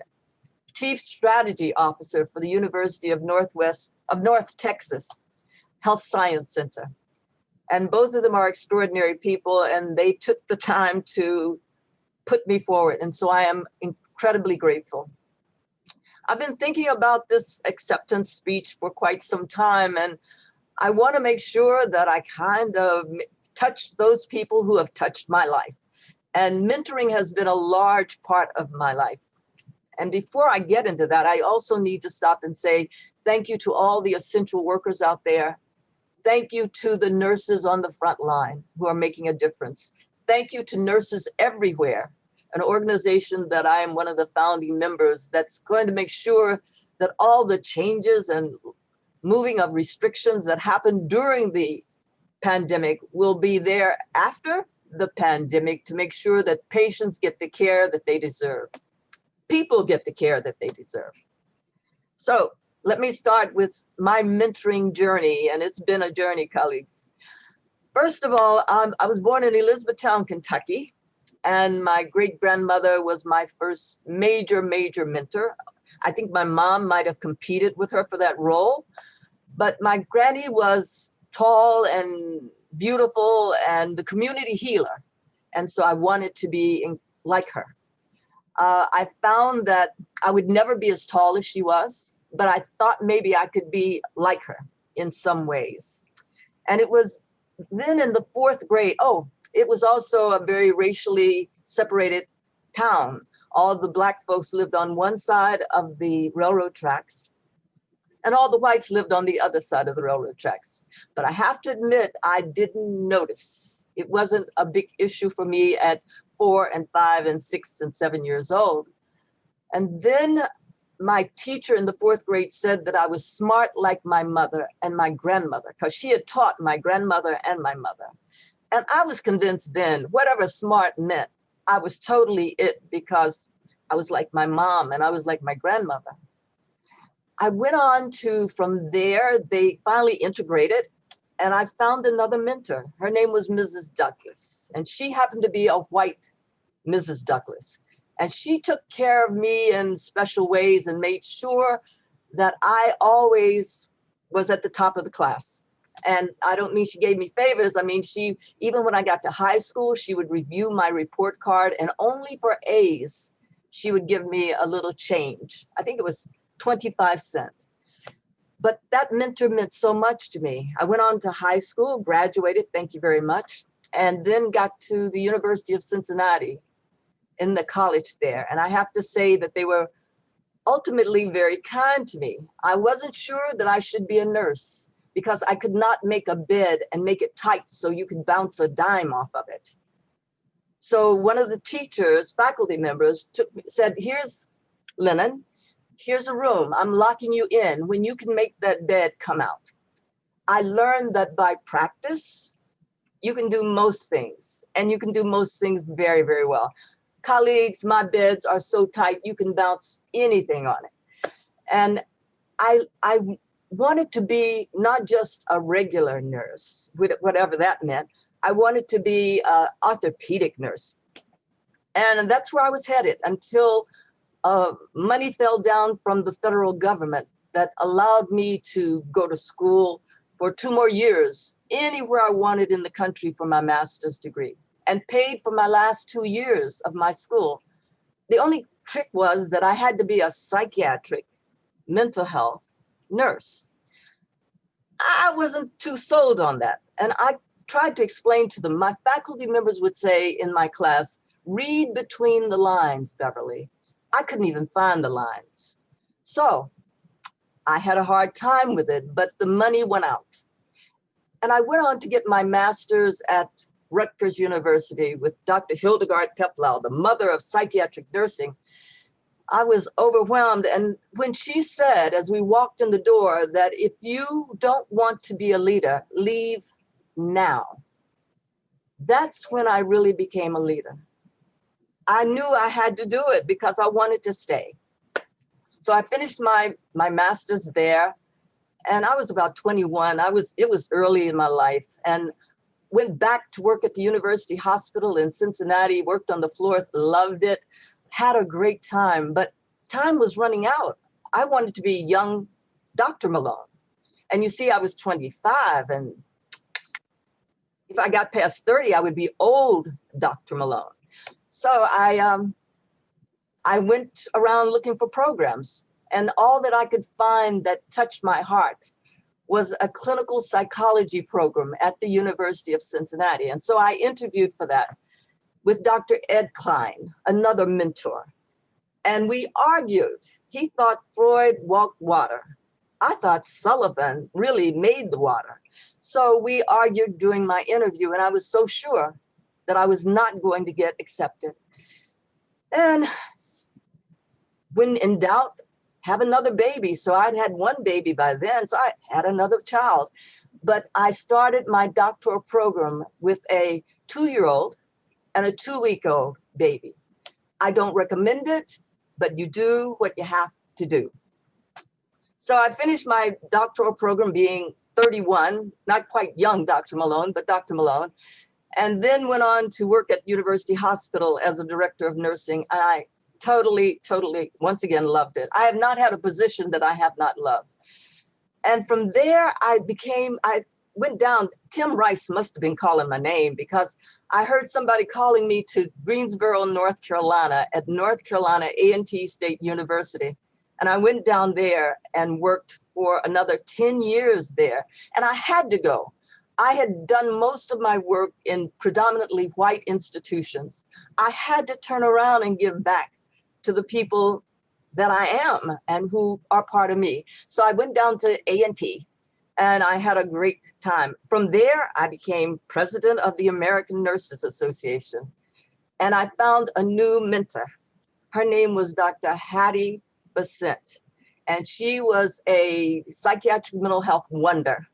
chief strategy officer for the University of North Texas Health Science Center. And both of them are extraordinary people, and they took the time to put me forward. And so I am incredibly grateful. I've been thinking about this acceptance speech for quite some time, and I want to make sure that I kind of touch those people who have touched my life. And mentoring has been a large part of my life. And before I get into that, I also need to stop and say thank you to all the essential workers out there. Thank you to the nurses on the front line who are making a difference. Thank you to Nurses Everywhere, an organization that I am one of the founding members that's going to make sure that all the changes and moving of restrictions that happened during the pandemic will be there after the pandemic to make sure that patients get the care that they deserve. People get the care that they deserve. So let me start with my mentoring journey, and it's been a journey, colleagues. First of all, I was born in Elizabethtown, Kentucky, and my great-grandmother was my first major mentor. I think my mom might have competed with her for that role, but my granny was tall and beautiful and the community healer. And so I wanted to be like her. I found that I would never be as tall as she was, but I thought maybe I could be like her in some ways. And it was then in the 4th grade, it was also a very racially separated town. All the Black folks lived on one side of the railroad tracks, and all the whites lived on the other side of the railroad tracks. But I have to admit, I didn't notice. It wasn't a big issue for me at 4 and 5 and 6 and 7 years old. And then my teacher in the 4th grade said that I was smart like my mother and my grandmother, because she had taught my grandmother and my mother. And I was convinced then, whatever smart meant, I was totally it, because I was like my mom and I was like my grandmother. I went on to, from there, they finally integrated, and I found another mentor. Her name was Mrs. Douglas, and she happened to be a white Mrs. Douglas. And she took care of me in special ways and made sure that I always was at the top of the class. And I don't mean she gave me favors. I mean, she, even when I got to high school, she would review my report card, and only for A's, she would give me a little change. I think it was 25 cents. But that mentor meant so much to me. I went on to high school, graduated, thank you very much, and then got to the University of Cincinnati in the college there. And I have to say that they were ultimately very kind to me. I wasn't sure that I should be a nurse because I could not make a bed and make it tight so you could bounce a dime off of it. So one of the teachers, faculty members, said, here's Lennon, here's a room, I'm locking you in. When you can make that bed come out. I learned that by practice, you can do most things, and you can do most things very, very well. Colleagues, my beds are so tight, you can bounce anything on it. And I wanted to be not just a regular nurse, whatever that meant. I wanted to be an orthopedic nurse. And that's where I was headed until money fell down from the federal government that allowed me to go to school for 2 more years, anywhere I wanted in the country for my master's degree, and paid for my last 2 years of my school. The only trick was that I had to be a psychiatric mental health nurse. I wasn't too sold on that. And I tried to explain to them, my faculty members would say in my class, read between the lines, Beverly. I couldn't even find the lines. So I had a hard time with it, but the money went out. And I went on to get my master's at Rutgers University with Dr. Hildegard Peplau, the mother of psychiatric nursing. I was overwhelmed. And when she said, as we walked in the door, that if you don't want to be a leader, leave now. That's when I really became a leader. I knew I had to do it because I wanted to stay. So I finished my master's there, and I was about 21. It was early in my life, and went back to work at the University Hospital in Cincinnati, worked on the floors, loved it, had a great time, but time was running out. I wanted to be young Dr. Malone. And you see, I was 25, and if I got past 30, I would be old Dr. Malone. So I went around looking for programs, and all that I could find that touched my heart was a clinical psychology program at the University of Cincinnati. And so I interviewed for that with Dr. Ed Klein, another mentor. And we argued. He thought Freud walked water. I thought Sullivan really made the water. So we argued during my interview, and I was so sure that I was not going to get accepted. And when in doubt, have another baby. So I'd had one baby by then, so I had another child. But I started my doctoral program with a 2-year-old and a 2-week-old baby. I don't recommend it, but you do what you have to do. So I finished my doctoral program being 31, not quite young Dr. Malone, but Dr. Malone, and then went on to work at University Hospital as a director of nursing. And I totally, once again, loved it. I have not had a position that I have not loved. And from there, I went down, Tim Rice must have been calling my name because I heard somebody calling me to Greensboro, North Carolina at North Carolina A&T State University. And I went down there and worked for another 10 years there. And I had to go. I had done most of my work in predominantly white institutions. I had to turn around and give back to the people that I am and who are part of me. So I went down to A&T and I had a great time. From there, I became president of the American Nurses Association. And I found a new mentor. Her name was Dr. Hattie Besant. And she was a psychiatric mental health wonder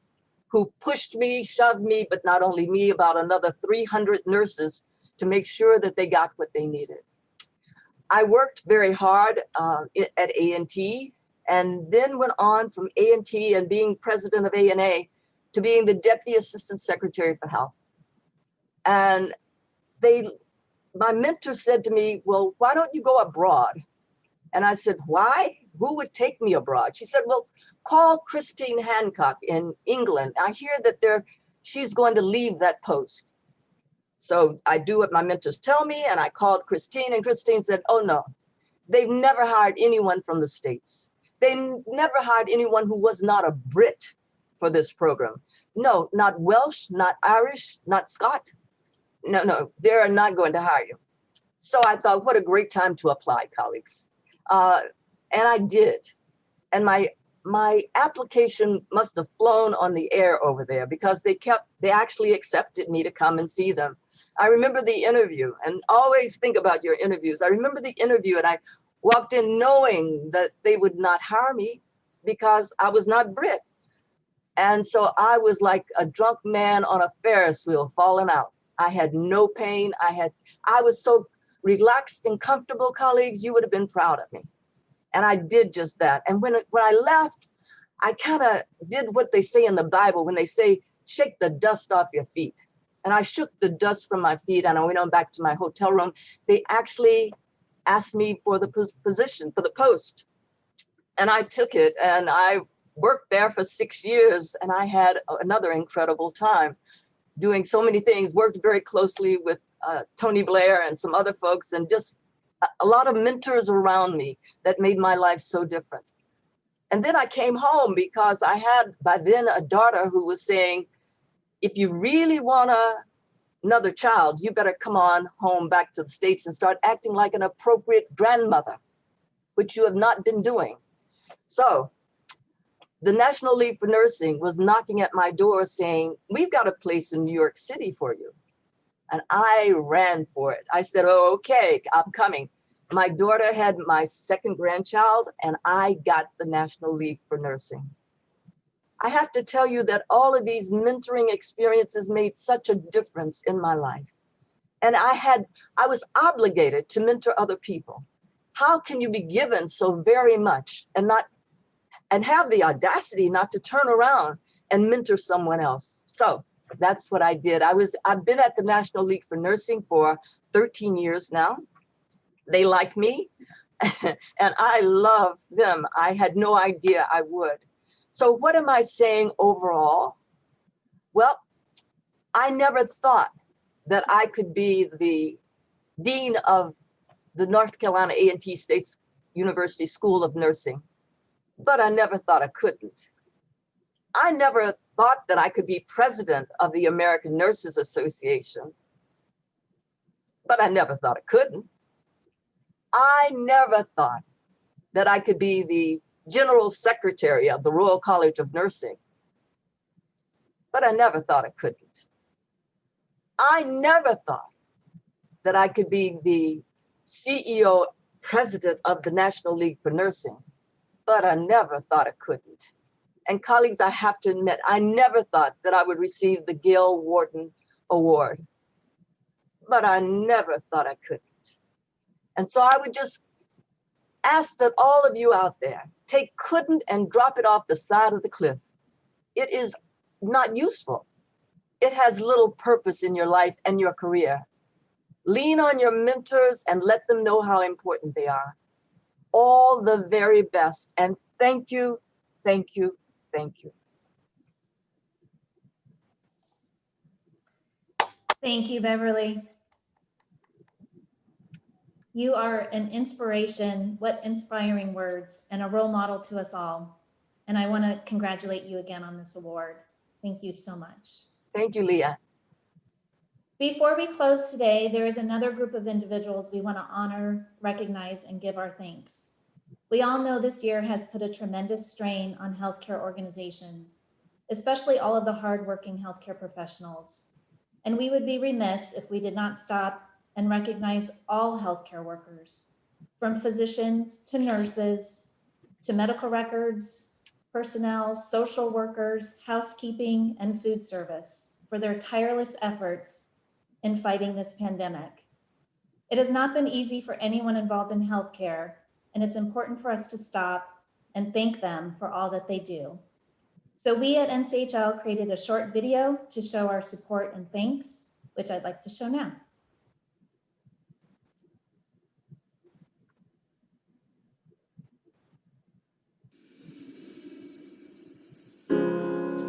who pushed me, shoved me, but not only me, about another 300 nurses to make sure that they got what they needed. I worked very hard at A&T and then went on from A&T and being president of ANA to being the Deputy Assistant Secretary for Health. And my mentor said to me, well, why don't you go abroad? And I said, why? Who would take me abroad? She said, well, call Christine Hancock in England. I hear that she's going to leave that post. So I do what my mentors tell me, and I called Christine, and Christine said, oh no, they've never hired anyone from the States. They never hired anyone who was not a Brit for this program. No, not Welsh, not Irish, not Scot. No, they're not going to hire you. So I thought, what a great time to apply, colleagues. And I did. And my application must have flown on the air over there because they actually accepted me to come and see them. I remember the interview, and always think about your interviews. I remember the interview, and I walked in knowing that they would not hire me because I was not Brit. And so I was like a drunk man on a Ferris wheel falling out. I had no pain. I was so relaxed and comfortable, colleagues, you would have been proud of me. And I did just that. And when I left, I kind of did what they say in the Bible when they say, shake the dust off your feet. And I shook the dust from my feet and I went on back to my hotel room. They actually asked me for the position, for the post. And I took it and I worked there for 6 years and I had another incredible time doing so many things, worked very closely with Tony Blair and some other folks and just a lot of mentors around me that made my life so different. And then I came home because I had by then a daughter who was saying, if you really want another child, you better come on home back to the States and start acting like an appropriate grandmother, which you have not been doing. So the National League for Nursing was knocking at my door saying, we've got a place in New York City for you. And I ran for it. I said, oh, okay, I'm coming. My daughter had my second grandchild and I got the National League for Nursing. I have to tell you that all of these mentoring experiences made such a difference in my life. And I was obligated to mentor other people. How can you be given so very much and have the audacity not to turn around and mentor someone else? So that's what I did. I've been at the National League for Nursing for 13 years now. They like me and I love them. I had no idea I would. So what am I saying overall? Well, I never thought that I could be the dean of the North Carolina A&T State University School of Nursing, but I never thought I couldn't. I never thought that I could be president of the American Nurses Association, but I never thought I couldn't. I never thought that I could be the General Secretary of the Royal College of Nursing, but I never thought I couldn't. I never thought that I could be the CEO, president of the National League for Nursing, but I never thought I couldn't. And colleagues, I have to admit, I never thought that I would receive the Gail Warden Award, but I never thought I couldn't. And so I would just ask that all of you out there take couldn't and drop it off the side of the cliff. It is not useful. It has little purpose in your life and your career. Lean on your mentors and let them know how important they are. All the very best. And thank you, thank you, thank you. Thank you, Beverly. You are an inspiration. What inspiring words, and a role model to us all. And I want to congratulate you again on this award. Thank you so much. Thank you, Leah. Before we close today, there is another group of individuals we want to honor, recognize, and give our thanks. We all know this year has put a tremendous strain on healthcare organizations, especially all of the hardworking healthcare professionals. And we would be remiss if we did not stop and recognize all healthcare workers, from physicians to nurses, to medical records, personnel, social workers, housekeeping, and food service for their tireless efforts in fighting this pandemic. It has not been easy for anyone involved in healthcare, and it's important for us to stop and thank them for all that they do. So we at NCHL created a short video to show our support and thanks, which I'd like to show now.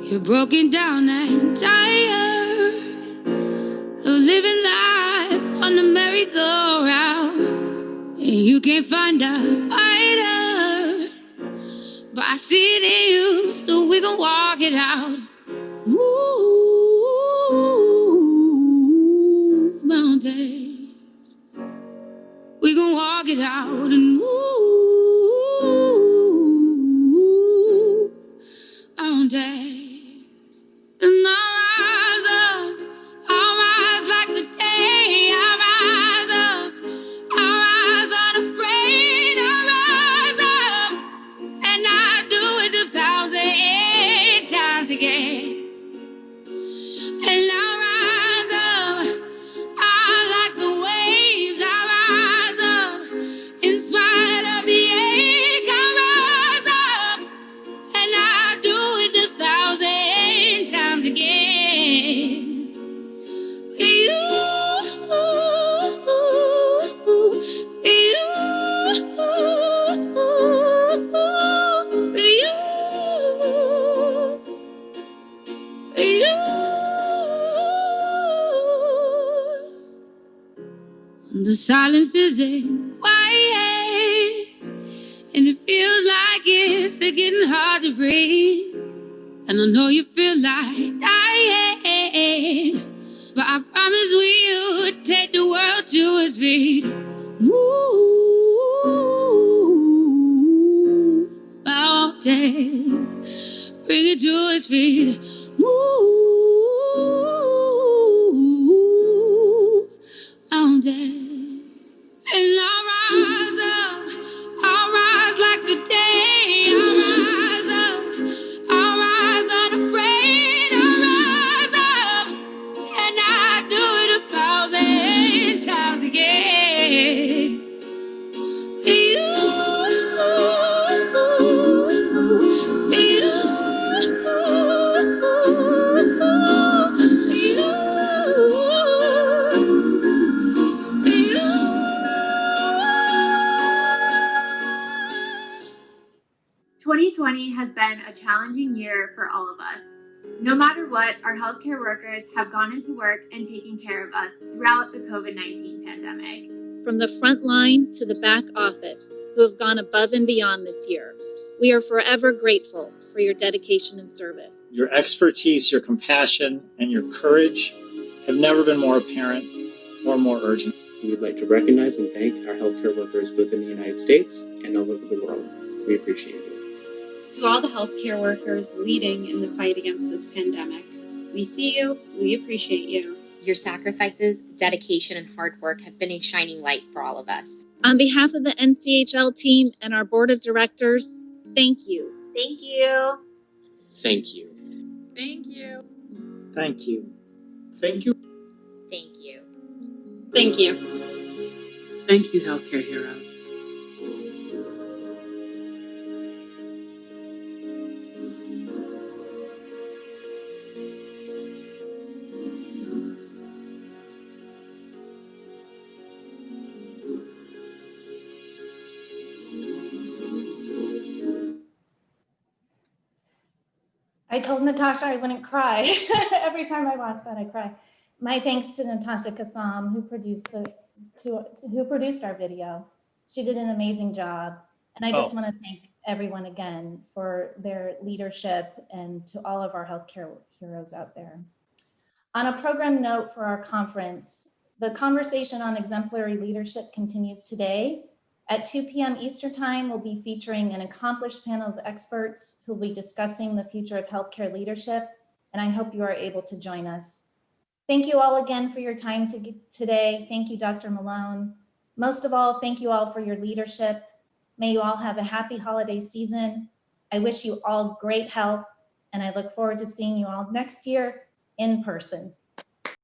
You're broken down and tired of living life on the merry-go-round, and you can't find a fighter, but I see it in you, so we gon' walk it out. Move mountains, we gon' walk it out and move mountains. And I'll rise like the day. I'll rise up, I'll rise unafraid. I'll rise up, and I'll do it 1,000 times again. And I'll rise up, I like the waves. I'll rise up, in spite of the ache. I'll rise up, and I'll do it 1,000 times again. The silence isn't quiet, and it feels like it's getting hard to breathe. And I know you feel like dying, but I promise we'll take the world to its feet. Move mountains, bring it to its feet. Move mountains. And I'll rise up, I'll rise like the day. I'll rise up, I'll rise unafraid. I'll rise up, and I'll do it 1,000 times again. "2020 has been a challenging year for all of us. No matter what, our healthcare workers have gone into work and taken care of us throughout the COVID-19 pandemic. From the front line to the back office, who have gone above and beyond this year, we are forever grateful for your dedication and service. Your expertise, your compassion, and your courage have never been more apparent or more urgent. We would like to recognize and thank our healthcare workers both in the United States and all over the world. We appreciate you. To all the healthcare workers leading in the fight against this pandemic, we see you, we appreciate you. Your sacrifices, dedication, and hard work have been a shining light for all of us. On behalf of the NCHL team and our board of directors, thank you. Thank you. Thank you. Thank you. Thank you. Thank you. Thank you. Thank you. Thank you, healthcare heroes. I told Natasha I wouldn't cry. Every time I watch that, I cry. My thanks to Natasha Kassam, who produced our video. She did an amazing job. And I just want to thank everyone again for their leadership and to all of our healthcare heroes out there. On a program note for our conference, the conversation on exemplary leadership continues today. At 2 p.m. Eastern Time, we'll be featuring an accomplished panel of experts who will be discussing the future of healthcare leadership, and I hope you are able to join us. Thank you all again for your time today. Thank you, Dr. Malone. Most of all, thank you all for your leadership. May you all have a happy holiday season. I wish you all great health, and I look forward to seeing you all next year in person.